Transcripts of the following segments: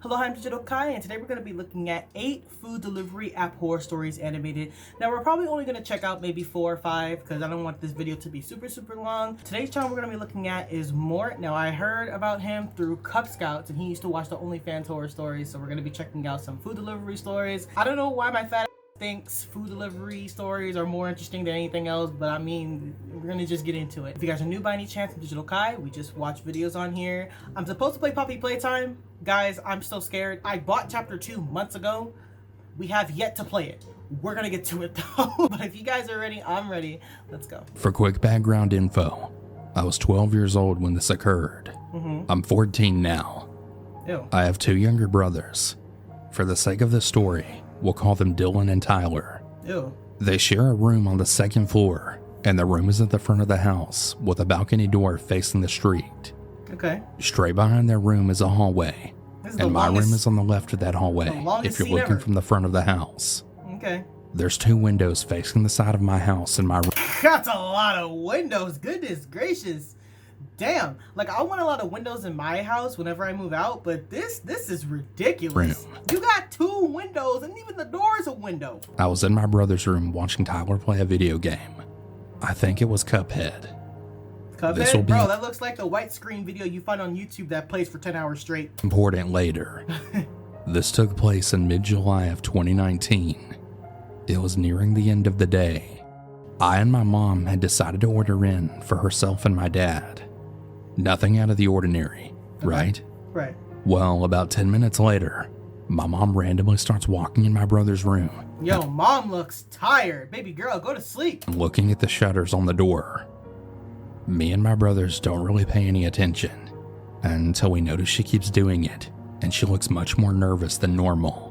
Hello, I'm Digital Kai, and today we're going to be looking at 8 food delivery app horror stories animated. Now, we're probably only going to check out maybe 4 or 5 because I don't want this video to be super long. Today's channel we're going to be looking at is Mort. Now, I heard about him through Cub Scouts, and he used to watch the OnlyFans horror stories, so we're going to be checking out some food delivery stories. I don't know why my fat thinks food delivery stories are more interesting than anything else, but I mean, we're gonna just get into it. If you guys are new by any chance, I'm Digital Kai. We just watch videos on here. I'm supposed to play Puppy Playtime. Guys, I'm so scared. I bought chapter 2 months ago. We have yet to play it. We're gonna get to it though. But if you guys are ready, I'm ready. Let's go. For quick background info, I was 12 years old when this occurred. I'm 14 now. Ew. I have 2 younger brothers. For the sake of this story, we'll call them Dylan and Tyler. Ew. They share a room on the 2nd floor, and the room is at the front of the house with a balcony door facing the street. Okay. Straight behind their room is a hallway, This is the and my longest- room is on the left of that hallway longest if you're scene looking ever. from the front of the house. Okay. There's 2 windows facing the side of my house and my room. That's a lot of windows. Goodness gracious. Damn. Like, I want a lot of windows in my house whenever I move out, but this is ridiculous. You got 2 windows, and even the door is a window. I was in my brother's room watching Tyler play a video game. I think it was Cuphead. This'll Cuphead? be- Bro, that looks like the white screen video you find on YouTube that plays for 10 hours straight. Important later. This took place in mid-July of 2019. It was nearing the end of the day. I and my mom had decided to order in for herself and my dad. Nothing out of the ordinary, right? Right. Well, about 10 minutes later, my mom randomly starts walking in my brother's room, Yo, mom looks tired. Baby girl, go to sleep. looking at the shutters on the door. Me and my brothers don't really pay any attention until we notice she keeps doing it, and she looks much more nervous than normal.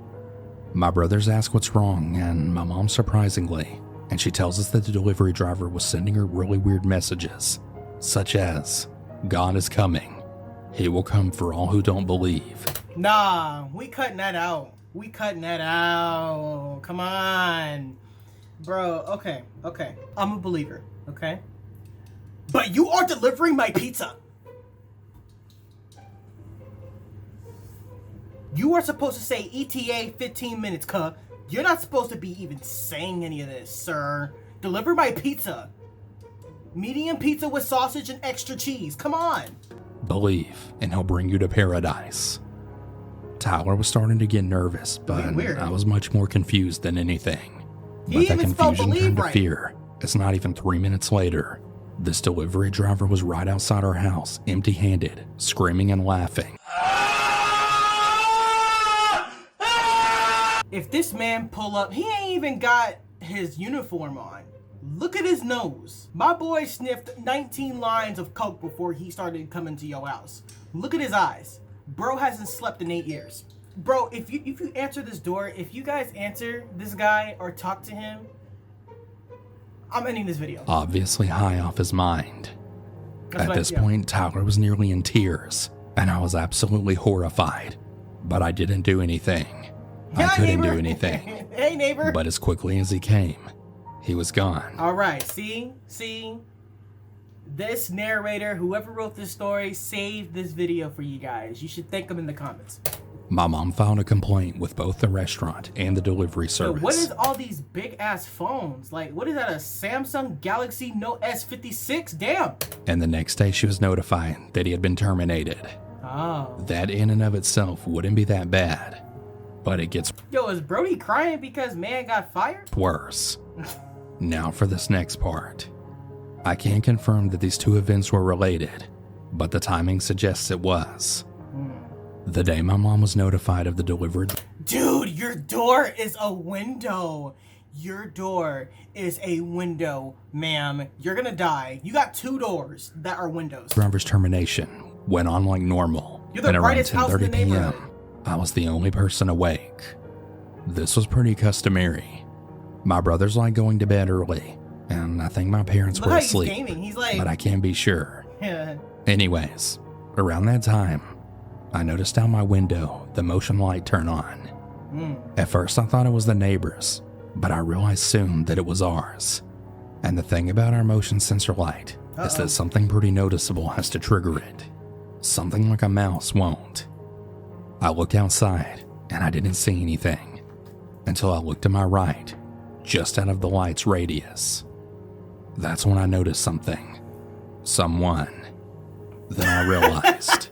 My brothers ask what's wrong, and my mom surprisingly, and she tells us that the delivery driver was sending her really weird messages, such as, God is coming. He will come for all who don't believe. Nah, we cutting that out. We cutting that out. Come on. Bro, okay. I'm a believer, okay? But you are delivering my pizza. You are supposed to say ETA 15 minutes, cuh. You're not supposed to be even saying any of this, sir. Deliver my pizza. Medium pizza with sausage and extra cheese. Come on. Believe, and he'll bring you to paradise. Tyler was starting to get nervous, but Weird. I was much more confused than anything. He But the even spelled confusion believe turned to right. fear. It's not even 3 minutes later. This delivery driver was right outside our house, empty-handed, screaming and laughing. If this man pull up, he ain't even got his uniform on. Look at his nose. My boy sniffed 19 lines of coke before he started coming to your house. Look at his eyes. Bro hasn't slept in 8 years. Bro, if you answer this door, if you guys answer this guy or talk to him, I'm ending this video. Obviously high off his mind. That's At what- this yeah. point, Tyler was nearly in tears, and I was absolutely horrified. But I didn't do anything. I Hi, couldn't neighbor. do anything. Hey, neighbor. But as quickly as he came, he was gone. All right, see? This narrator, whoever wrote this story, saved this video for you guys. You should thank him in the comments. My mom filed a complaint with both the restaurant and the delivery Yo, service. what is all these big ass phones? Like, what is that, a Samsung Galaxy Note S56? Damn. And the next day she was notified that he had been terminated. Oh. That in and of itself wouldn't be that bad. But it gets Yo, is Brody crying because man got fired? worse. Now for this next part. I can't confirm that these 2 events were related, but the timing suggests it was. The day my mom was notified of the delivery, Dude, your door is a window. Your door is a window, ma'am. You're gonna die. You got 2 doors that are windows. driver's termination went on like normal. You're the and around brightest house in the 10:30 p.m., neighborhood. I was the only person awake. This was pretty customary. My brothers like going to bed early, and I think my parents Look were how he's asleep, gaming. He's like, but I can't be sure. yeah. Anyways, around that time, I noticed out my window the motion light turn on. At first I thought it was the neighbors, but I realized soon that it was ours. And the thing about our motion sensor light is that something pretty noticeable has to trigger it. Something like a mouse won't. I looked outside and I didn't see anything until I looked to my right, just out of the light's radius. That's when I noticed something. Someone. Then I realized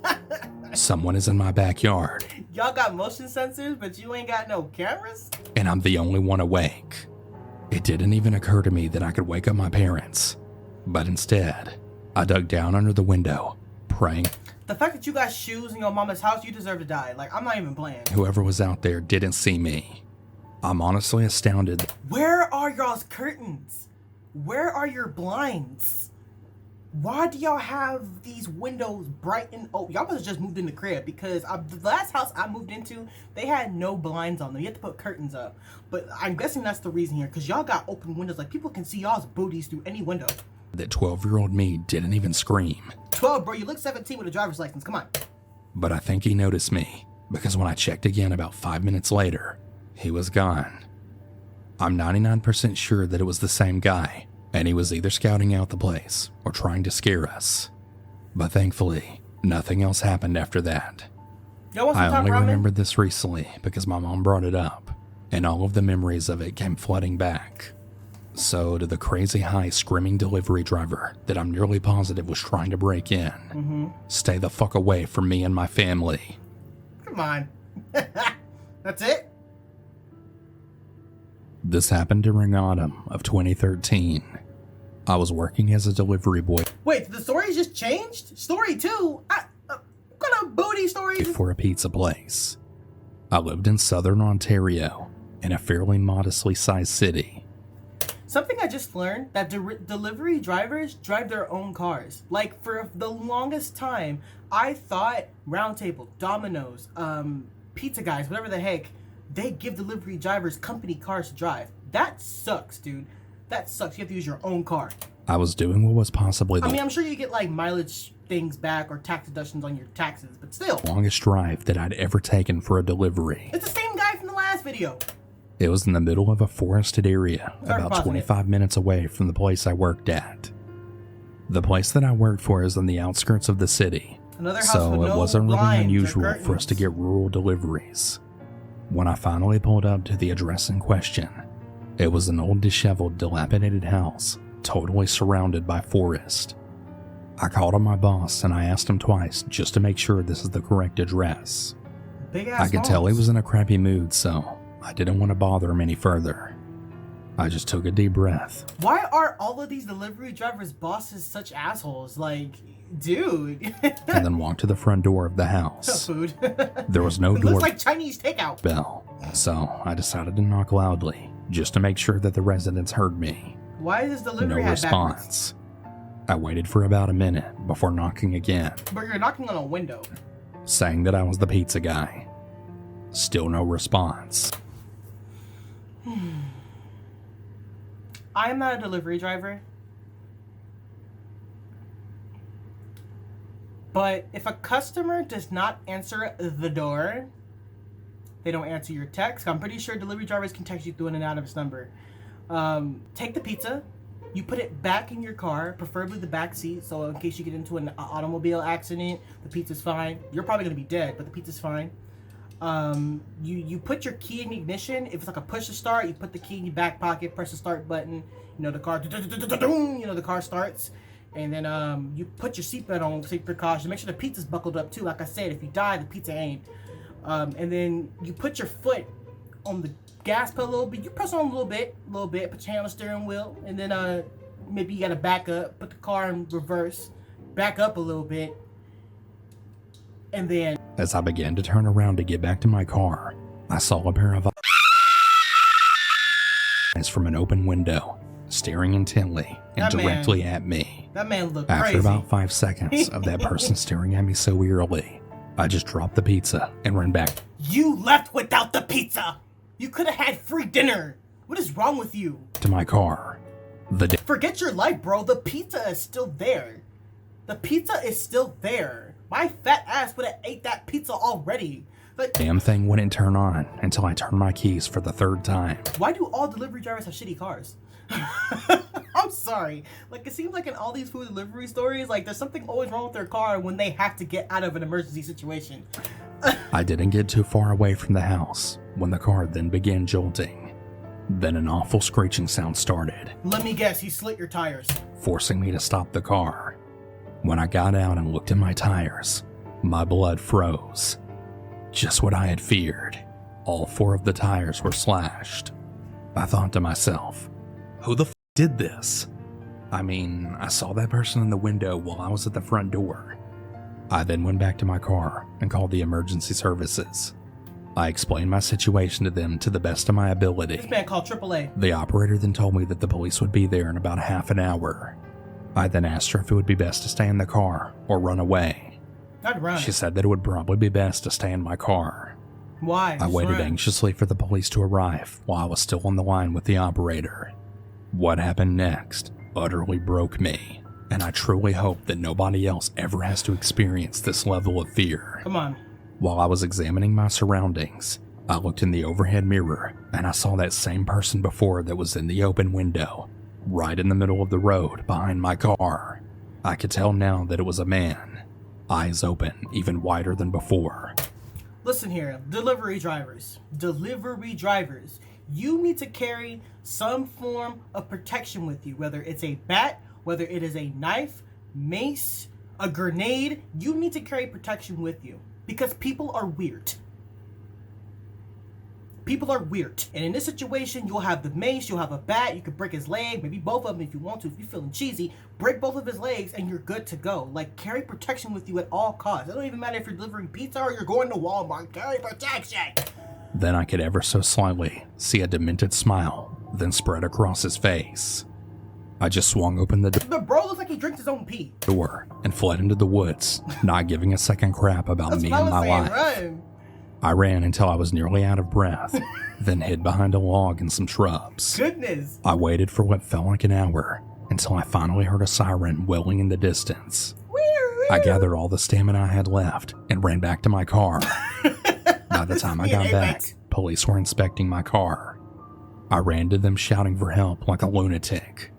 someone is in my backyard. Y'all got motion sensors, but you ain't got no cameras? And I'm the only one awake. It didn't even occur to me that I could wake up my parents, but instead, I dug down under the window, praying The fact that you got shoes in your mama's house, you deserve to die. Like, I'm not even playing. whoever was out there didn't see me. I'm honestly astounded. Where are y'all's curtains? Where are your blinds? Why do y'all have these windows bright and open? Y'all must have just moved in the crib, because the last house I moved into, they had no blinds on them. You had to put curtains up. But I'm guessing that's the reason here, because y'all got open windows. Like, people can see y'all's booties through any window. That 12-year-old me didn't even scream. 12, bro, you look 17 with a driver's license. Come on. But I think he noticed me, because when I checked again about 5 minutes later, he was gone. I'm 99% sure that it was the same guy, and he was either scouting out the place or trying to scare us. But thankfully, nothing else happened after that. Y'all want some I top only ramen? remembered this recently because my mom brought it up, and all of the memories of it came flooding back. So to the crazy high screaming delivery driver that I'm nearly positive was trying to break in, stay the fuck away from me and my family. Come on. That's it? This happened during autumn of 2013. I was working as a delivery boy Wait, the story just changed? Story 2? What kind of booty stories? for a pizza place. I lived in southern Ontario, in a fairly modestly sized city. Something I just learned, that delivery drivers drive their own cars. Like, for the longest time, I thought Round Table, Domino's, Pizza Guys, whatever the heck, they give delivery drivers company cars to drive. That sucks, dude. That sucks. You have to use your own car. I was doing what was possibly the I mean, I'm sure you get, like, mileage things back or tax deductions on your taxes, but still. longest drive that I'd ever taken for a delivery. It's the same guy from the last video. It was in the middle of a forested area, Sorry for about pausing 25 minutes away from the place I worked at. The place that I worked for is on the outskirts of the city, Another house so with it no wasn't really blinds or unusual for us to curtains. get rural deliveries. When I finally pulled up to the address in question, it was an old, disheveled, dilapidated house, totally surrounded by forest. I called on my boss and I asked him twice just to make sure this is the correct address. Big ass I could tell he homes. was in a crappy mood, so I didn't want to bother him any further. I just took a deep breath. Why are all of these delivery drivers' bosses such assholes? Like, dude. And then walked to the front door of the house. Food. There was no It door looks like Chinese takeout. bell, so I decided to knock loudly, just to make sure that the residents heard me. Why is this No delivery hat backwards? response. I waited for about a minute before knocking again, But you're knocking on a window. saying that I was the pizza guy. Still no response. I am not a delivery driver. But if a customer does not answer the door, they don't answer your text. I'm pretty sure delivery drivers can text you through an anonymous number. Take the pizza. You put it back in your car, preferably the back seat, so in case you get into an automobile accident, the pizza's fine. You're probably gonna be dead, but the pizza's fine. You put your key in the ignition. If it's like a push to start, you put the key in your back pocket, press the start button. You know, the car, you know, the car starts. And then you put your seatbelt on, take precaution. Make sure the pizza's buckled up too. Like I said, if you die, the pizza ain't. And then you put your foot on the gas pedal a little bit. You press on a little bit. Put your hand on the steering wheel. And then maybe you gotta back up, put the car in reverse, back up a little bit. And then As I began to turn around to get back to my car, I saw a pair of eyes from an open window, staring intently and That man- directly at me. that man looked After crazy. about 5 seconds of that person staring at me so eerily, I just dropped the pizza and ran back You left without the pizza. You could have had free dinner. What is wrong with you? to my car. The Forget your life, bro. The pizza is still there. The pizza is still there. My fat ass would have ate that pizza already. Like, damn thing wouldn't turn on until I turned my keys for the third time. why do all delivery drivers have shitty cars? I'm sorry. Like, it seems like in all these food delivery stories, like, there's something always wrong with their car when they have to get out of an emergency situation. I didn't get too far away from the house when the car then began jolting. Then an awful screeching sound started, Let me guess, he slit your tires. forcing me to stop the car. When I got out and looked at my tires, my blood froze. Just what I had feared. All 4 of the tires were slashed. I thought to myself, who the f did this? I mean, I saw that person in the window while I was at the front door. I then went back to my car and called the emergency services. I explained my situation to them to the best of my ability. This man called AAA. The operator then told me that the police would be there in about half an hour. I then asked her if it would be best to stay in the car or run away. I'd run. She said that it would probably be best to stay in my car. Why? I waited Run. anxiously for the police to arrive while I was still on the line with the operator. What happened next utterly broke me, and I truly hope that nobody else ever has to experience this level of fear. Come on. While I was examining my surroundings, I looked in the overhead mirror and I saw that same person before that was in the open window, right in the middle of the road behind my car. I could tell now that it was a man, eyes open even wider than before. Listen here, delivery drivers. You need to carry some form of protection with you, whether it's a bat, whether it is a knife, mace, a grenade. You need to carry protection with you because people are weird. People are weird. And in this situation, you'll have the mace, you'll have a bat, you could break his leg, maybe both of them if you want to. If you're feeling cheesy, break both of his legs and you're good to go. Like, carry protection with you at all costs. It don't even matter if you're delivering pizza or you're going to Walmart. Carry protection. Then I could ever so slightly see a demented smile then spread across his face. I just swung open the The bro looks like he drinks his own pee. door and fled into the woods, not giving a second crap about That's me what I and was my saying, life. run. I ran until I was nearly out of breath, then hid behind a log and some shrubs. Goodness. I waited for what felt like an hour until I finally heard a siren wailing in the distance. I gathered all the stamina I had left and ran back to my car. By the time I got back, police were inspecting my car. I ran to them shouting for help like a lunatic.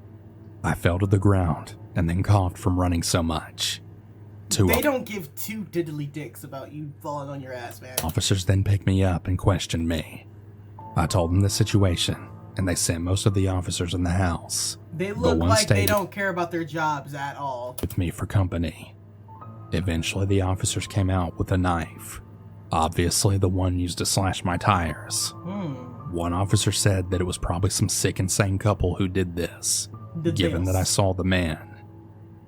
I fell to the ground and then coughed from running so much. They don't give 2 diddly dicks about you falling on your ass, man. Officers then picked me up and questioned me. I told them the situation, and they sent most of the officers in the house. They But look one like they stayed don't care about their jobs at all. with me for company. Eventually, the officers came out with a knife, obviously the one used to slash my tires. One officer said that it was probably some sick, insane couple who did this, given that I saw the man.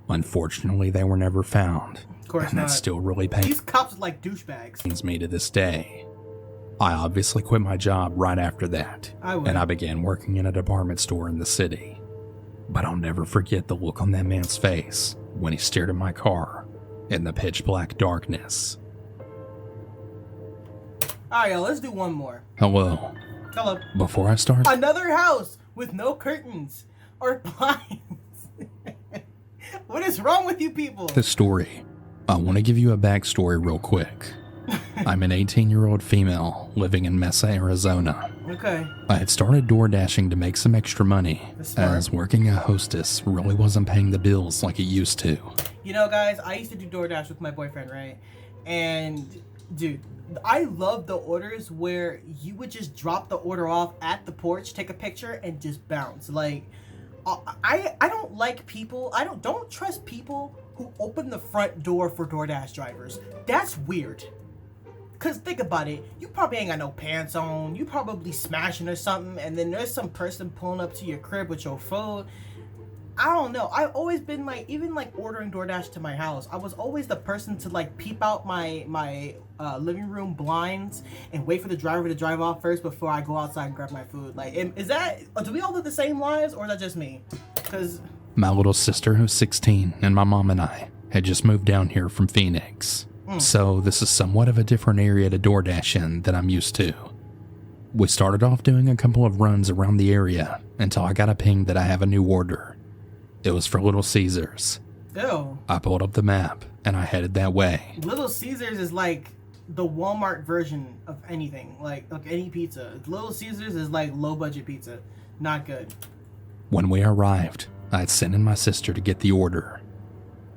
Unfortunately, they were never found, Of course and that not. still really These cops are like douchebags. pains me to this day. I obviously quit my job right after that, I would. and I began working in a department store in the city. But I'll never forget the look on that man's face when he stared at my car in the pitch black darkness. Alright, y'all, let's do one more. Hello. Hello. Before I start, Another house with no curtains or blinds. What is wrong with you people? this story, I want to give you a backstory real quick. I'm an 18-year-old female living in Mesa, Arizona. Okay. I had started door dashing to make some extra money, That's smart. as working a hostess really wasn't paying the bills like it used to. You know, guys, I used to do DoorDash with my boyfriend, right? And, dude, I love the orders where you would just drop the order off at the porch, take a picture, and just bounce. Like, I don't like people. Don't trust people who open the front door for DoorDash drivers. That's weird. Cause think about it, you probably ain't got no pants on, you probably smashing or something, and then there's some person pulling up to your crib with your phone. I don't know. I've always been like, even like ordering DoorDash to my house, I was always the person to like peep out my living room blinds and wait for the driver to drive off first before I go outside and grab my food. Like, do we all live the same lives, or is that just me? Cause My little sister, who's 16, and my mom and I had just moved down here from Phoenix. So this is somewhat of a different area to DoorDash in than I'm used to. We started off doing a couple of runs around the area until I got a ping that I have a new order. It was for Little Caesars. ew. I pulled up the map and I headed that way. Little Caesars is like the Walmart version of anything, like any pizza. Little Caesars is like low budget pizza, not good. When we arrived, I had sent in my sister to get the order.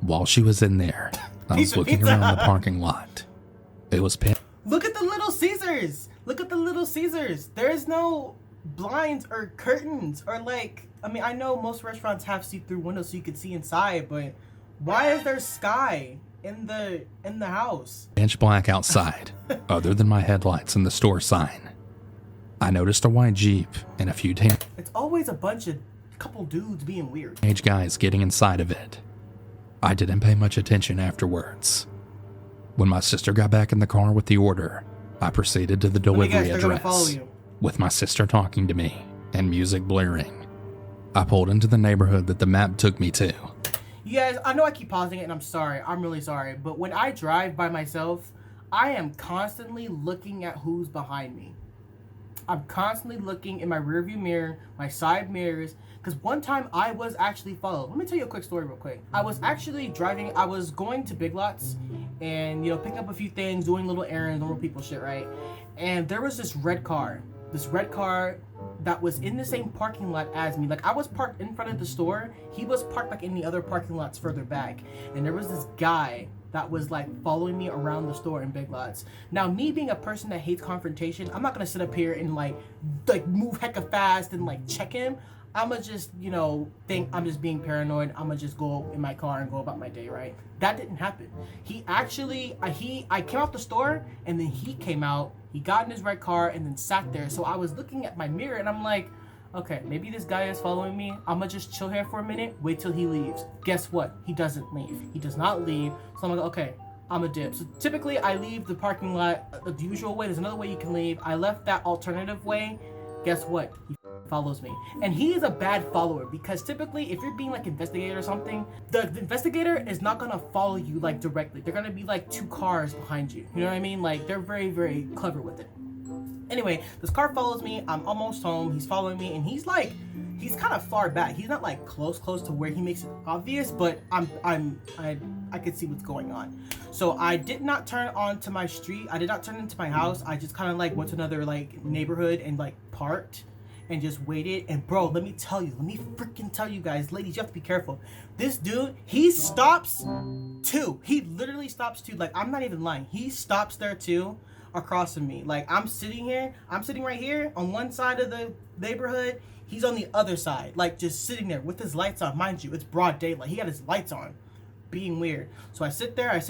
While she was in there, I was Pizza, looking pizza. around the parking lot. It was Look at the Little Caesars. Look at the Little Caesars. There's no blinds or curtains or like, I mean, I know most restaurants have see-through windows so you can see inside, but why is there sky in the house? Pitch black outside, other than my headlights and the store sign. I noticed a white Jeep and a few It's always a couple dudes being weird. teenage guys getting inside of it. I didn't pay much attention afterwards. When my sister got back in the car with the order, I proceeded to the delivery They're gonna follow address, you. with my sister talking to me and music blaring. I pulled into the neighborhood that the map took me to. You guys, I know I keep pausing it and I'm sorry. I'm really sorry. But when I drive by myself, I am constantly looking at who's behind me. I'm constantly looking in my rearview mirror, my side mirrors, because one time I was actually followed. Let me tell you a quick story real quick. I was actually driving, I was going to Big Lots and, you know, picking up a few things, doing little errands, normal people shit, right? And there was this red car that was in the same parking lot as me. Like, I was parked in front of the store. He was parked like in the other parking lots further back. And there was this guy that was like following me around the store in Big Lots. Now, me being a person that hates confrontation, I'm not gonna sit up here and like move hecka fast and like check him. I'ma just, you know, think I'm just being paranoid. I'ma just go in my car and go about my day, right? That didn't happen. He actually, I came out the store and then he came out, he got in his red car and then sat there. So I was looking at my mirror and I'm like, okay, maybe this guy is following me. I'ma just chill here for a minute, wait till he leaves. Guess what? He doesn't leave. He does not leave. So I'm like, okay, I'm a dip. So typically I leave the parking lot the usual way. There's another way you can leave. I left that alternative way. Guess what? He follows me. And he is a bad follower because typically if you're being like investigator or something, the investigator is not gonna follow you like directly. They're gonna be like 2 cars behind you. You know what I mean? Like, they're very, very clever with it. Anyway, this car follows me. I'm almost home. He's following me and he's kind of far back. He's not like close to where he makes it obvious, but I could see what's going on. So I did not turn onto my street. I did not turn into my house. I just kind of like went to another like neighborhood and like parked and just waited. And bro, let me freaking tell you guys, ladies, you have to be careful. This dude, he stops too. He literally stops too. Like, I'm not even lying. He stops there too, across from me. Like, I'm sitting right here on one side of the neighborhood. He's on the other side, like just sitting there with his lights on. Mind you, it's broad daylight. He got his lights on, being weird. So I sit there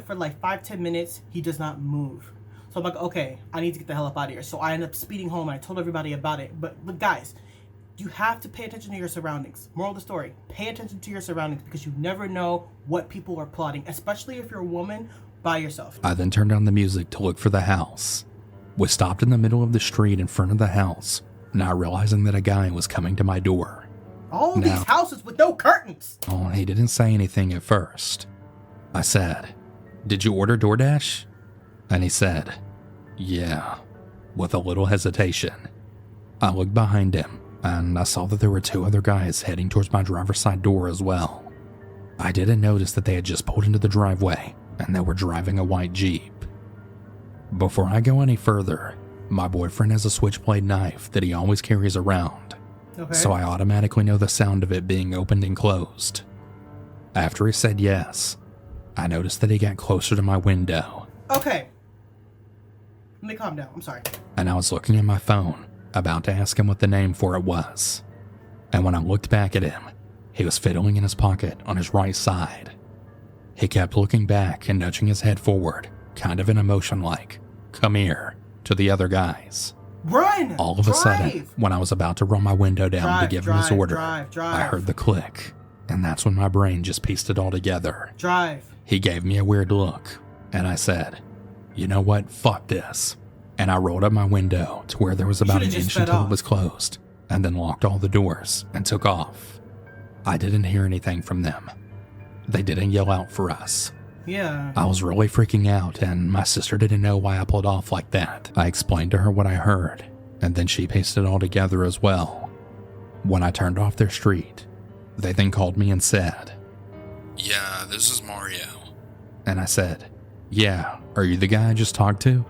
for like 5-10 minutes. He does not move. So I'm like, okay, I need to get the hell up out of here. So I end up speeding home and I told everybody about it. But guys, you have to pay attention to your surroundings. Moral of the story, pay attention to your surroundings because you never know what people are plotting, especially if you're a woman by yourself. I then turned on the music to look for the house. We stopped in the middle of the street in front of the house, not realizing that a guy was coming to my door. All these houses with no curtains. Oh, he didn't say anything at first. I said, "Did you order DoorDash?" And he said, "Yeah," with a little hesitation. I looked behind him, and I saw that there were 2 other guys heading towards my driver's side door as well. I didn't notice that they had just pulled into the driveway, and they were driving a white Jeep. Before I go any further, my boyfriend has a switchblade knife that he always carries around, so I automatically know the sound of it being opened and closed. After he said yes, I noticed that he got closer to my window. Okay. Let me calm down. I'm sorry. And I was looking at my phone, about to ask him what the name for it was. And when I looked back at him, he was fiddling in his pocket on his right side. He kept looking back and nudging his head forward, kind of in a motion like, "Come here," to the other guys. Run! All of a sudden, when I was about to roll my window down to give him his order, drive. I heard the click, and that's when my brain just pieced it all together. Drive. He gave me a weird look, and I said, "You know what? Fuck this." And I rolled up my window to where there was about an inch until it was closed, and then locked all the doors and took off. I didn't hear anything from them. They didn't yell out for us. Yeah. I was really freaking out, and my sister didn't know why I pulled off like that. I explained to her what I heard, and then she pieced it all together as well. When I turned off their street, they then called me and said, "Yeah, this is Mario." And I said, "Yeah, are you the guy I just talked to?"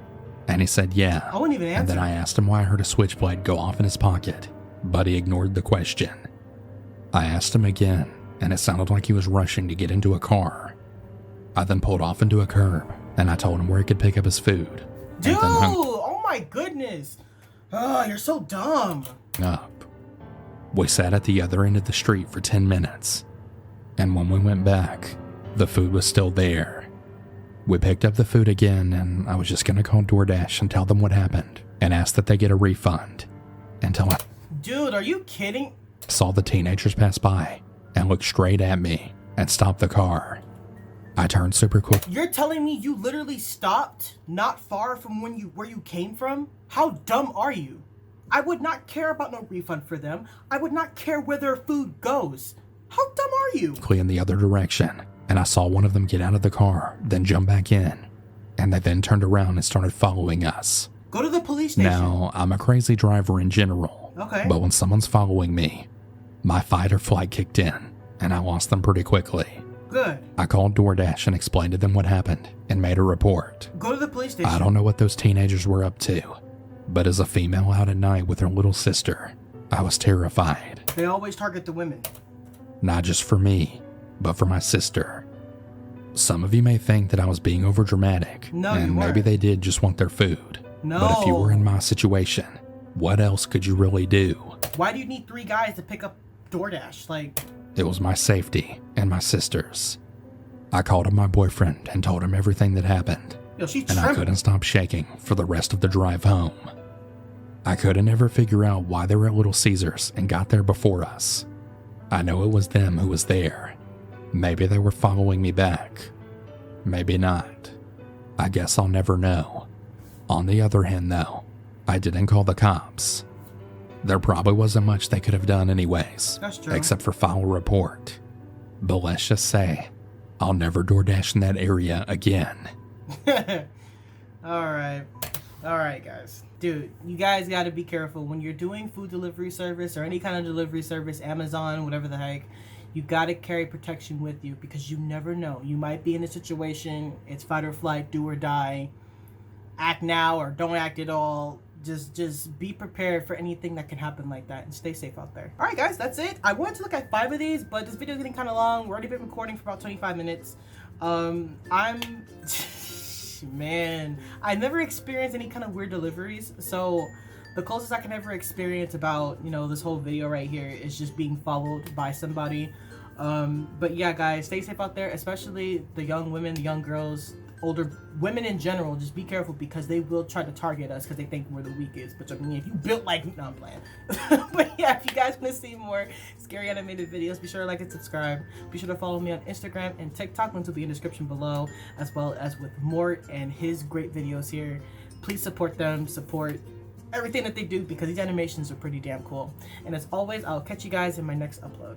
And he said, "Yeah." I wouldn't even answer. And then I asked him why I heard a switchblade go off in his pocket, but he ignored the question. I asked him again, and it sounded like he was rushing to get into a car. I then pulled off into a curb, and I told him where he could pick up his food. Dude, and then hung oh my goodness. Oh, you're so dumb. up. We sat at the other end of the street for 10 minutes, and when we went back, the food was still there. We picked up the food again, and I was just gonna call DoorDash and tell them what happened and ask that they get a refund until I Dude, are you kidding? saw the teenagers pass by and look straight at me and stop the car. I turned super quick. You're telling me you literally stopped not far from where you came from? How dumb are you? I would not care about no refund for them. I would not care where their food goes. How dumb are you? Quickly in the other direction, and I saw one of them get out of the car, then jump back in, and they then turned around and started following us. Go to the police station. Now, I'm a crazy driver in general, Okay. but when someone's following me, my fight or flight kicked in, and I lost them pretty quickly. Good. I called DoorDash and explained to them what happened and made a report. Go to the police station. I don't know what those teenagers were up to, but as a female out at night with her little sister, I was terrified. They always target the women. Not just for me, but for my sister. Some of you may think that I was being overdramatic, No, you and maybe weren't. they did just want their food. No. But if you were in my situation, what else could you really do? Why do you need 3 guys to pick up DoorDash? Like, It was my safety and my sister's. I called up my boyfriend and told him everything that happened, yo, she's and I trembling. couldn't stop shaking for the rest of the drive home. I couldn't ever figure out why they were at Little Caesars and got there before us. I know it was them who was there. Maybe they were following me back. Maybe not. I guess I'll never know. On the other hand, though, I didn't call the cops. There probably wasn't much they could have done anyways, That's true. except for file a report. But let's just say, I'll never DoorDash in that area again. Alright, guys. Dude, you guys got to be careful when you're doing food delivery service or any kind of delivery service, Amazon, whatever the heck. You got to carry protection with you because you never know. You might be in a situation, it's fight or flight, do or die. Act now or don't act at all. Just be prepared for anything that can happen like that and stay safe out there. Alright guys, that's it. I wanted to look at 5 of these, but this video is getting kind of long. We've already been recording for about 25 minutes. Man, I never experienced any kind of weird deliveries, so the closest I can ever experience about, you know, this whole video right here is just being followed by somebody. But yeah, guys, stay safe out there, especially the young women, the young girls, older women in general. Just be careful because they will try to target us because they think we're the weakest. But I mean, if you built like, no, I'm playing. But yeah, if you guys want to see more scary animated videos, be sure to like and subscribe. Be sure to follow me on Instagram and TikTok. Links will be in the description below, as well as with Mort and his great videos here. Please support them, support everything that they do because these animations are pretty damn cool. And as always, I'll catch you guys in my next upload.